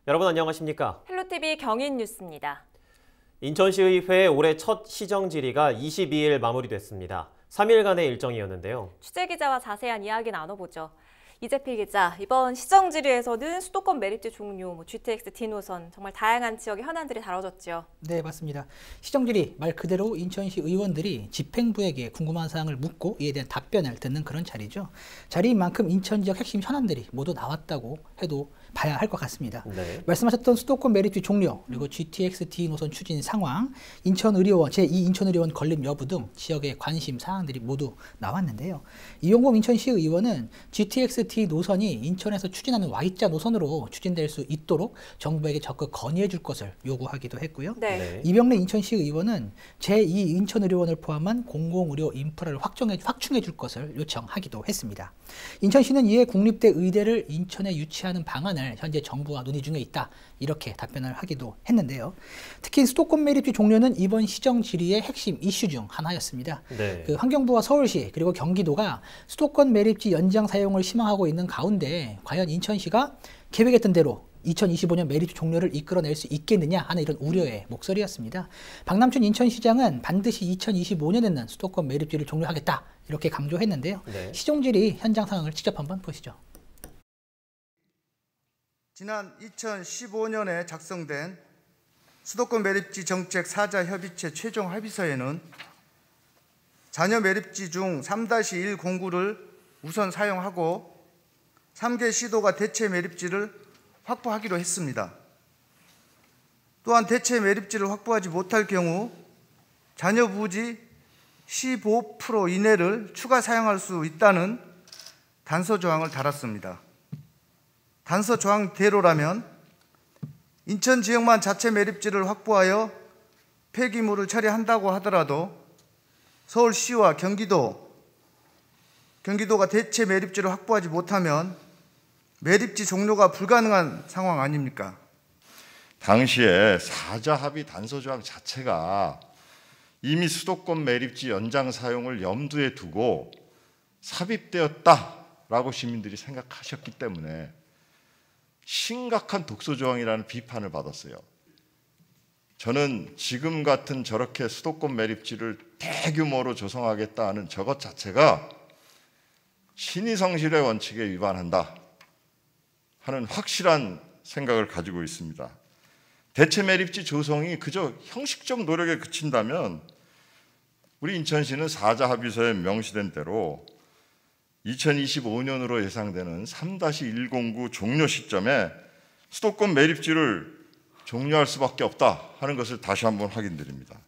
여러분 안녕하십니까? 헬로티비 경인 뉴스입니다. 인천시의회 올해 첫 시정 질의가 22일 마무리됐습니다. 3일간의 일정이었는데요. 취재기자와 자세한 이야기 나눠보죠. 이재필 기자, 이번 시정 질의에서는 수도권 매립지 종료, GTX D 노선, 정말 다양한 지역의 현안들이 다뤄졌죠. 네, 맞습니다. 시정 질의 말 그대로 인천시 의원들이 집행부에게 궁금한 사항을 묻고 이에 대한 답변을 듣는 그런 자리죠. 자리인 만큼 인천 지역 핵심 현안들이 모두 나왔다고 해도 봐야 할 것 같습니다. 네. 말씀하셨던 수도권 매립지 종료, 그리고 GTX D 노선 추진 상황, 인천의료원, 제2인천의료원 건립 여부 등 지역의 관심 사항들이 모두 나왔는데요. 이용범 인천시의원은 GTX D 노선이 인천에서 추진하는 Y자 노선으로 추진될 수 있도록 정부에게 적극 건의해 줄 것을 요구하기도 했고요. 네. 이병래 인천시의원은 제2인천의료원을 포함한 공공의료 인프라를 확충해 줄 것을 요청하기도 했습니다. 인천시는 이에 국립대 의대를 인천에 유치하는 방안을 현재 정부와 논의 중에 있다, 이렇게 답변을 하기도 했는데요. 특히 수도권 매립지 종료는 이번 시정 질의의 핵심 이슈 중 하나였습니다. 네. 환경부와 서울시 그리고 경기도가 수도권 매립지 연장 사용을 희망하고 있는 가운데 과연 인천시가 계획했던 대로 2025년 매립지 종료를 이끌어낼 수 있겠느냐 하는 이런 우려의 목소리였습니다. 박남춘 인천시장은 반드시 2025년에는 수도권 매립지를 종료하겠다, 이렇게 강조했는데요. 네. 시정 질의 현장 상황을 직접 한번 보시죠. 지난 2015년에 작성된 수도권 매립지 정책 4자 협의체 최종 합의서에는 잔여 매립지 중 3-1 공구를 우선 사용하고 3개 시도가 대체 매립지를 확보하기로 했습니다. 또한 대체 매립지를 확보하지 못할 경우 잔여 부지 15% 이내를 추가 사용할 수 있다는 단서 조항을 달았습니다. 단서 조항대로라면 인천 지역만 자체 매립지를 확보하여 폐기물을 처리한다고 하더라도 서울시와 경기도가 대체 매립지를 확보하지 못하면 매립지 종료가 불가능한 상황 아닙니까? 당시에 4자 합의 단서 조항 자체가 이미 수도권 매립지 연장 사용을 염두에 두고 삽입되었다라고 시민들이 생각하셨기 때문에 심각한 독소 조항이라는 비판을 받았어요. 저는 지금 같은 저렇게 수도권 매립지를 대규모로 조성하겠다는 저것 자체가 신의성실의 원칙에 위반한다 하는 확실한 생각을 가지고 있습니다. 대체 매립지 조성이 그저 형식적 노력에 그친다면 우리 인천시는 4자 합의서에 명시된 대로 2025년으로 예상되는 3-109 종료 시점에 수도권 매립지를 종료할 수밖에 없다 하는 것을 다시 한번 확인드립니다.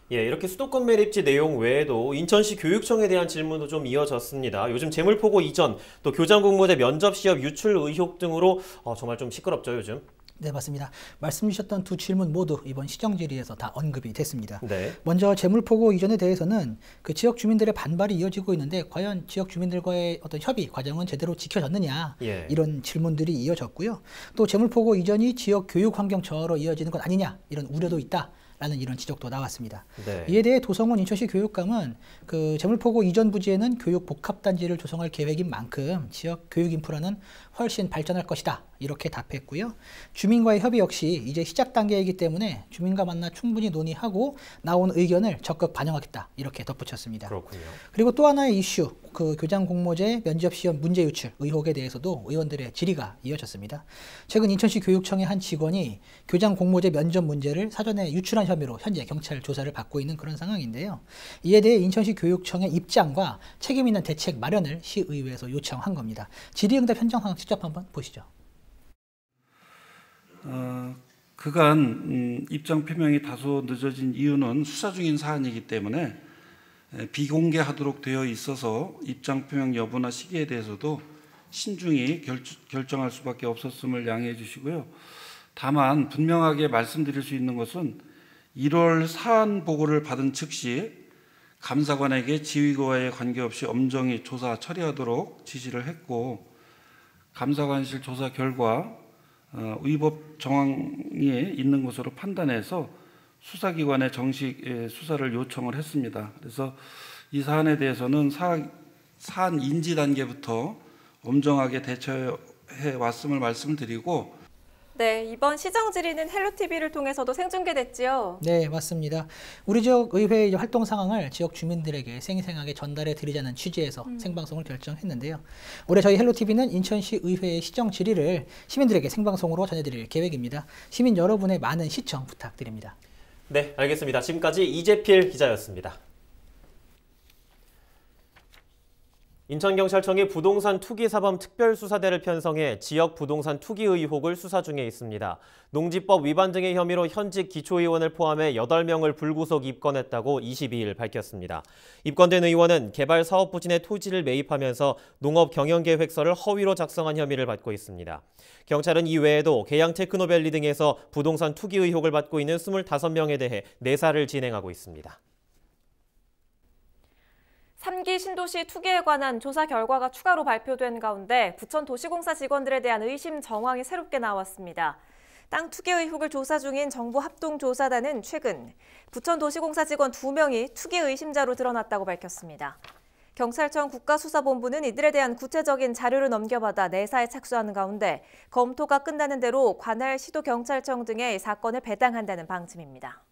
예, 이렇게 수도권 매립지 내용 외에도 인천시 교육청에 대한 질문도 좀 이어졌습니다. 요즘 재물포고 이전, 또 교장 공모제 면접 시험 유출 의혹 등으로 정말 좀 시끄럽죠, 요즘. 네, 맞습니다. 말씀 주셨던 두 질문 모두 이번 시정 질의에서 다 언급이 됐습니다. 네. 먼저 재물포고 이전에 대해서는 그 지역 주민들의 반발이 이어지고 있는데 과연 지역 주민들과의 어떤 협의 과정은 제대로 지켜졌느냐, 예. 이런 질문들이 이어졌고요. 또 재물포고 이전이 지역 교육 환경 저하로 이어지는 것 아니냐, 이런 우려도 있다, 라는 이런 지적도 나왔습니다. 네. 이에 대해 도성훈 인천시 교육감은 그 재물포고 이전 부지에는 교육 복합단지를 조성할 계획인 만큼 지역 교육 인프라는 훨씬 발전할 것이다, 이렇게 답했고요. 주민과의 협의 역시 이제 시작 단계이기 때문에 주민과 만나 충분히 논의하고 나온 의견을 적극 반영하겠다, 이렇게 덧붙였습니다. 그렇군요. 그리고 또 하나의 이슈, 그 교장 공모제 면접 시험 문제 유출 의혹에 대해서도 의원들의 질의가 이어졌습니다. 최근 인천시 교육청의 한 직원이 교장 공모제 면접 문제를 사전에 유출한 혐의로 현재 경찰 조사를 받고 있는 그런 상황인데요. 이에 대해 인천시 교육청의 입장과 책임 있는 대책 마련을 시의회에서 요청한 겁니다. 질의응답 현장 상황 직접 한번 보시죠. 그간 입장 표명이 다소 늦어진 이유는 수사 중인 사안이기 때문에 비공개하도록 되어 있어서 입장 표명 여부나 시기에 대해서도 신중히 결정할 수밖에 없었음을 양해해 주시고요. 다만 분명하게 말씀드릴 수 있는 것은 1월 사안 보고를 받은 즉시 감사관에게 지휘과에 관계없이 엄정히 조사 처리하도록 지시를 했고, 감사관실 조사 결과 위법 정황이 있는 것으로 판단해서 수사기관에 정식 수사를 요청을 했습니다. 그래서 이 사안에 대해서는 사안 인지 단계부터 엄정하게 대처해 왔음을 말씀드리고, 네, 이번 시정 질의는 헬로TV를 통해서도 생중계됐지요. 네, 맞습니다. 우리 지역 의회의 활동 상황을 지역 주민들에게 생생하게 전달해 드리자는 취지에서 생방송을 결정했는데요. 올해 저희 헬로TV는 인천시 의회의 시정 질의를 시민들에게 생방송으로 전해드릴 계획입니다. 시민 여러분의 많은 시청 부탁드립니다. 네, 알겠습니다. 지금까지 이재필 기자였습니다. 인천경찰청이 부동산 투기사범 특별수사대를 편성해 지역 부동산 투기 의혹을 수사 중에 있습니다. 농지법 위반 등의 혐의로 현직 기초의원을 포함해 8명을 불구속 입건했다고 22일 밝혔습니다. 입건된 의원은 개발 사업 부진에 토지를 매입하면서 농업 경영계획서를 허위로 작성한 혐의를 받고 있습니다. 경찰은 이 외에도 계양 테크노밸리 등에서 부동산 투기 의혹을 받고 있는 25명에 대해 내사를 진행하고 있습니다. 3기 신도시 투기에 관한 조사 결과가 추가로 발표된 가운데 부천도시공사 직원들에 대한 의심 정황이 새롭게 나왔습니다. 땅 투기 의혹을 조사 중인 정부 합동조사단은 최근 부천도시공사 직원 2명이 투기 의심자로 드러났다고 밝혔습니다. 경찰청 국가수사본부는 이들에 대한 구체적인 자료를 넘겨받아 내사에 착수하는 가운데 검토가 끝나는 대로 관할 시도경찰청 등에 사건을 배당한다는 방침입니다.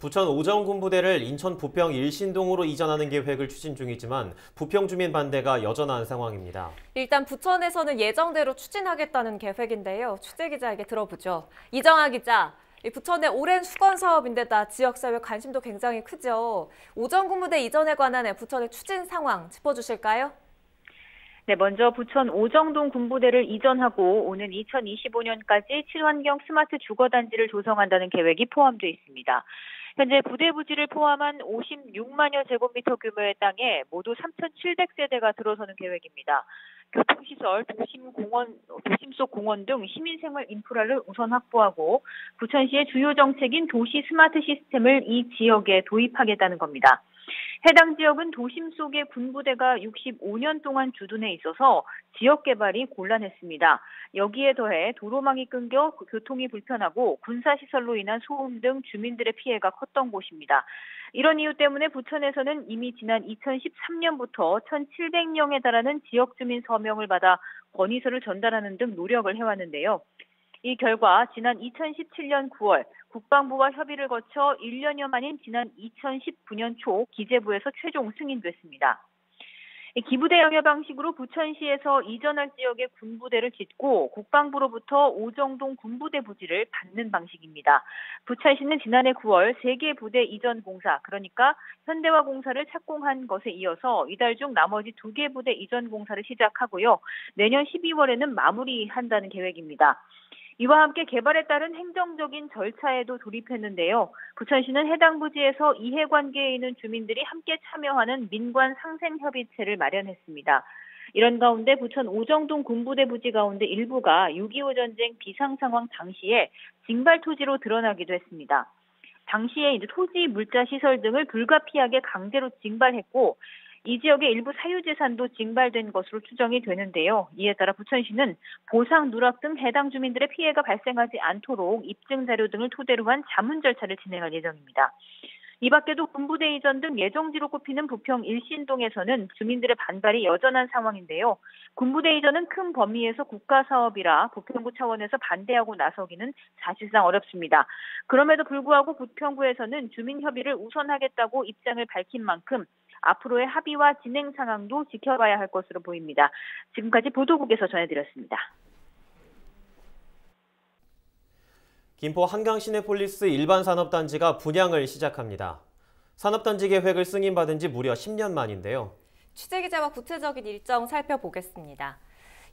부천 오정군부대를 인천 부평 일신동으로 이전하는 계획을 추진 중이지만 부평 주민 반대가 여전한 상황입니다. 일단 부천에서는 예정대로 추진하겠다는 계획인데요. 취재 기자에게 들어보죠. 이정아 기자, 부천의 오랜 수건 사업인데다 지역사회 관심도 굉장히 크죠. 오정군부대 이전에 관한 부천의 추진 상황 짚어주실까요? 네, 먼저 부천 오정동 군부대를 이전하고 오는 2025년까지 친환경 스마트 주거단지를 조성한다는 계획이 포함되어 있습니다. 현재 부대 부지를 포함한 56만여 제곱미터 규모의 땅에 모두 3,700세대가 들어서는 계획입니다. 교통시설, 도심 속 공원 등 시민생활 인프라를 우선 확보하고 부천시의 주요 정책인 도시 스마트 시스템을 이 지역에 도입하겠다는 겁니다. 해당 지역은 도심 속의 군부대가 65년 동안 주둔해 있어서 지역 개발이 곤란했습니다. 여기에 더해 도로망이 끊겨 교통이 불편하고 군사시설로 인한 소음 등 주민들의 피해가 컸던 곳입니다. 이런 이유 때문에 부천에서는 이미 지난 2013년부터 1,700명에 달하는 지역 주민 서명을 받아 건의서를 전달하는 등 노력을 해왔는데요. 이 결과 지난 2017년 9월 국방부와 협의를 거쳐 1년여 만인 지난 2019년 초 기재부에서 최종 승인됐습니다. 기부대 영역 방식으로 부천시에서 이전할 지역에 군부대를 짓고 국방부로부터 오정동 군부대 부지를 받는 방식입니다. 부천시는 지난해 9월 3개 부대 이전 공사, 그러니까 현대화 공사를 착공한 것에 이어서 이달 중 나머지 2개 부대 이전 공사를 시작하고요. 내년 12월에는 마무리한다는 계획입니다. 이와 함께 개발에 따른 행정적인 절차에도 돌입했는데요. 부천시는 해당 부지에서 이해관계에 있는 주민들이 함께 참여하는 민관 상생협의체를 마련했습니다. 이런 가운데 부천 오정동 군부대 부지 가운데 일부가 6.25 전쟁 비상상황 당시에 징발 토지로 드러나기도 했습니다. 당시에 이제 토지, 물자, 시설 등을 불가피하게 강제로 징발했고 이 지역의 일부 사유재산도 징발된 것으로 추정이 되는데요. 이에 따라 부천시는 보상 누락 등 해당 주민들의 피해가 발생하지 않도록 입증 자료 등을 토대로 한 자문 절차를 진행할 예정입니다. 이 밖에도 군부대 이전 등 예정지로 꼽히는 부평 일신동에서는 주민들의 반발이 여전한 상황인데요. 군부대 이전은 큰 범위에서 국가사업이라 부평구 차원에서 반대하고 나서기는 사실상 어렵습니다. 그럼에도 불구하고 부평구에서는 주민협의를 우선하겠다고 입장을 밝힌 만큼 앞으로의 합의와 진행 상황도 지켜봐야 할 것으로 보입니다. 지금까지 보도국에서 전해드렸습니다. 김포 한강시내폴리스 일반산업단지가 분양을 시작합니다. 산업단지 계획을 승인받은 지 무려 10년 만인데요. 취재기자와 구체적인 일정 살펴보겠습니다.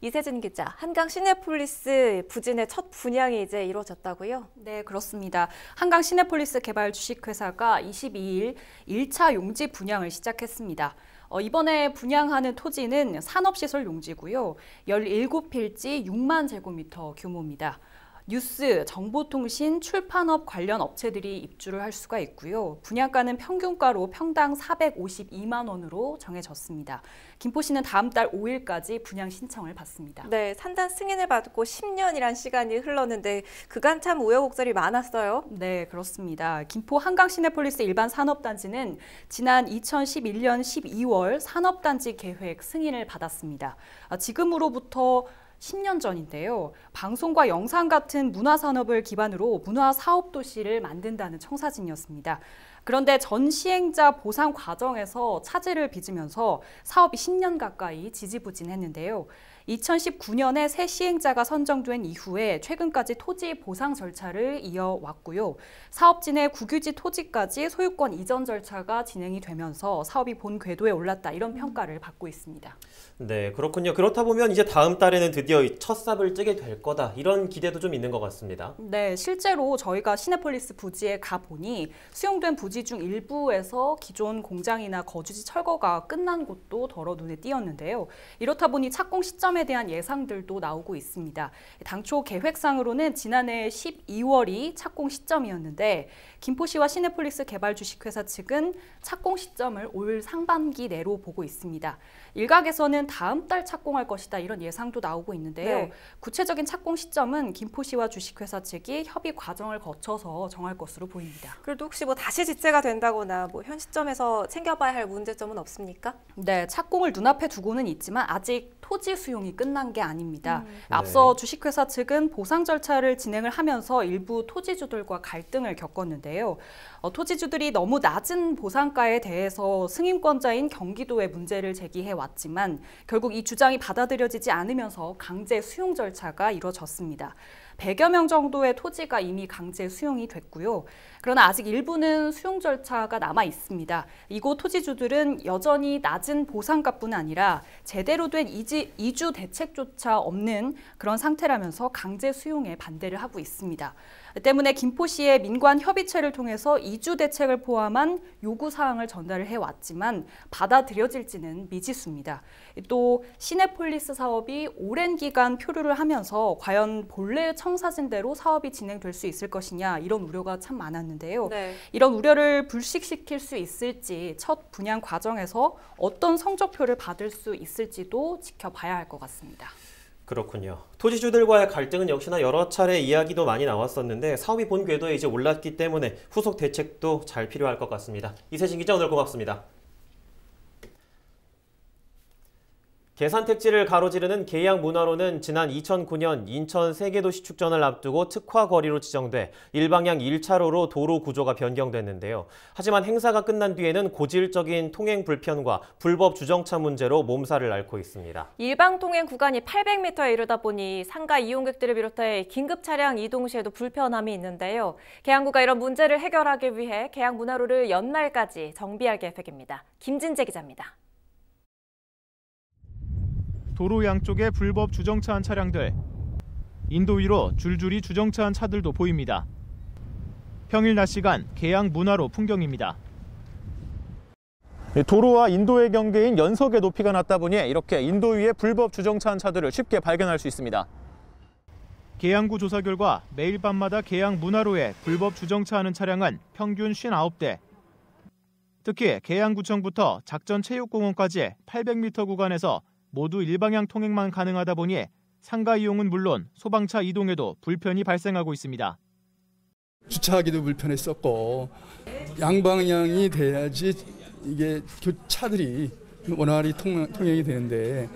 이세진 기자, 한강 시내폴리스 부진의 첫 분양이 이제 이루어졌다고요? 네, 그렇습니다. 한강 시내폴리스 개발 주식회사가 22일 1차 용지 분양을 시작했습니다. 이번에 분양하는 토지는 산업시설 용지고요. 17필지 6만 제곱미터 규모입니다. 뉴스, 정보통신, 출판업 관련 업체들이 입주를 할 수가 있고요. 분양가는 평균가로 평당 452만 원으로 정해졌습니다. 김포시는 다음 달 5일까지 분양 신청을 받습니다. 네, 산단 승인을 받고 10년이란 시간이 흘렀는데 그간 참 우여곡절이 많았어요. 네, 그렇습니다. 김포 한강시내폴리스 일반산업단지는 지난 2011년 12월 산업단지 계획 승인을 받았습니다. 지금으로부터 10년 전인데요. 방송과 영상 같은 문화산업을 기반으로 문화사업도시를 만든다는 청사진이었습니다. 그런데 전 시행자 보상 과정에서 차질을 빚으면서 사업이 10년 가까이 지지부진했는데요. 2019년에 새 시행자가 선정된 이후에 최근까지 토지 보상 절차를 이어왔고요. 사업진의 국유지 토지까지 소유권 이전 절차가 진행이 되면서 사업이 본 궤도에 올랐다, 이런 평가를 받고 있습니다. 네, 그렇군요. 그렇다 보면 이제 다음 달에는 드디어 첫 삽을 뜨게 될 거다, 이런 기대도 좀 있는 것 같습니다. 네, 실제로 저희가 시내폴리스 부지에 가보니 수용된 부지 중 일부에서 기존 공장이나 거주지 철거가 끝난 곳도 더러 눈에 띄었는데요. 이렇다 보니 착공 시점에 대한 예상들도 나오고 있습니다. 당초 계획상으로는 지난해 12월이 착공 시점이었는데 김포시와 시내폴리스 개발 주식회사 측은 착공 시점을 올 상반기 내로 보고 있습니다. 일각에서는 다음 달 착공할 것이다, 이런 예상도 나오고 있는데요. 네. 구체적인 착공 시점은 김포시와 주식회사 측이 협의 과정을 거쳐서 정할 것으로 보입니다. 그래도 혹시 뭐 다시 지체가 된다거나 뭐 현 시점에서 챙겨봐야 할 문제점은 없습니까? 네, 착공을 눈앞에 두고는 있지만 아직 토지 수용이 끝난 게 아닙니다. 앞서 주식회사 측은 보상 절차를 진행을 하면서 일부 토지주들과 갈등을 겪었는데요. 토지주들이 너무 낮은 보상가에 대해서 승인권자인 경기도에 문제를 제기해 왔지만 결국 이 주장이 받아들여지지 않으면서 강제 수용 절차가 이루어졌습니다. 100여 명 정도의 토지가 이미 강제 수용이 됐고요. 그러나 아직 일부는 수용 절차가 남아 있습니다. 이곳 토지주들은 여전히 낮은 보상가뿐 아니라 제대로 된 이주 대책조차 없는 그런 상태라면서 강제 수용에 반대를 하고 있습니다. 때문에 김포시의 민관 협의체를 통해서 이주 대책을 포함한 요구사항을 전달을 해왔지만 받아들여질지는 미지수입니다. 또 시내폴리스 사업이 오랜 기간 표류를 하면서 과연 본래 청사진대로 사업이 진행될 수 있을 것이냐, 이런 우려가 참 많았는데요. 네. 이런 우려를 불식시킬 수 있을지, 첫 분양 과정에서 어떤 성적표를 받을 수 있을지도 지켜봐야 할 것 같습니다. 그렇군요. 토지주들과의 갈등은 역시나 여러 차례 이야기도 많이 나왔었는데 사업이 본 궤도에 이제 올랐기 때문에 후속 대책도 잘 필요할 것 같습니다. 이세진 기자, 오늘 고맙습니다. 계산택지를 가로지르는 계양문화로는 지난 2009년 인천 세계도시 축전을 앞두고 특화 거리로 지정돼 일방향 1차로로 도로 구조가 변경됐는데요. 하지만 행사가 끝난 뒤에는 고질적인 통행 불편과 불법 주정차 문제로 몸살을 앓고 있습니다. 일방 통행 구간이 800m에 이르다 보니 상가 이용객들을 비롯해 긴급 차량 이동 시에도 불편함이 있는데요. 계양구가 이런 문제를 해결하기 위해 계양문화로를 연말까지 정비할 계획입니다. 김진재 기자입니다. 도로 양쪽에 불법 주정차한 차량들, 인도 위로 줄줄이 주정차한 차들도 보입니다. 평일 낮 시간 계양 문화로 풍경입니다. 도로와 인도의 경계인 연석의 높이가 낮다 보니 이렇게 인도 위에 불법 주정차한 차들을 쉽게 발견할 수 있습니다. 계양구 조사 결과 매일 밤마다 계양 문화로에 불법 주정차하는 차량은 평균 59대. 특히 계양구청부터 작전체육공원까지 800m 구간에서 모두 일방향 통행만 가능하다 보니 상가 이용은 물론 소방차 이동에도 불편이 발생하고 있습니다. 주차하기도 불편했었고 양방향이 돼야지 이게 차들이 원활히 통행이 되는데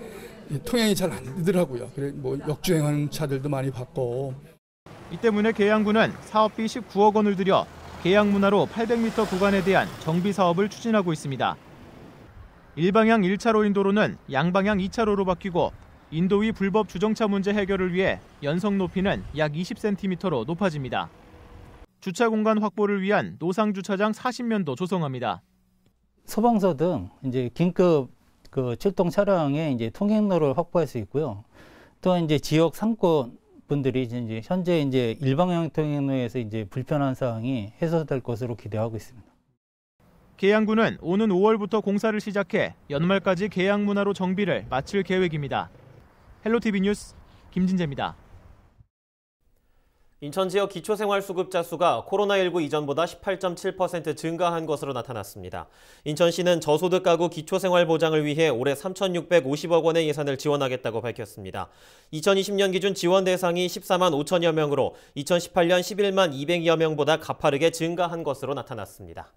통행이 잘 안 되더라고요. 그래 뭐 역주행하는 차들도 많이 봤고. 이 때문에 계양구는 사업비 19억 원을 들여 계양문화로 800m 구간에 대한 정비 사업을 추진하고 있습니다. 일방향 1차로인 도로는 양방향 2차로로 바뀌고 인도 위 불법 주정차 문제 해결을 위해 연석 높이는 약 20cm로 높아집니다. 주차 공간 확보를 위한 노상 주차장 40면도 조성합니다. 소방서 등 이제 긴급 출동 차량의 이제 통행로를 확보할 수 있고요. 또한 이제 지역 상권 분들이 이제 현재 이제 일방향 통행로에서 이제 불편한 사항이 해소될 것으로 기대하고 있습니다. 계양구는 오는 5월부터 공사를 시작해 연말까지 계양문화로 정비를 마칠 계획입니다. 헬로티비 뉴스 김진재입니다. 인천 지역 기초생활수급자 수가 코로나19 이전보다 18.7% 증가한 것으로 나타났습니다. 인천시는 저소득 가구 기초생활보장을 위해 올해 3,650억 원의 예산을 지원하겠다고 밝혔습니다. 2020년 기준 지원 대상이 14만 5천여 명으로 2018년 11만 200여 명보다 가파르게 증가한 것으로 나타났습니다.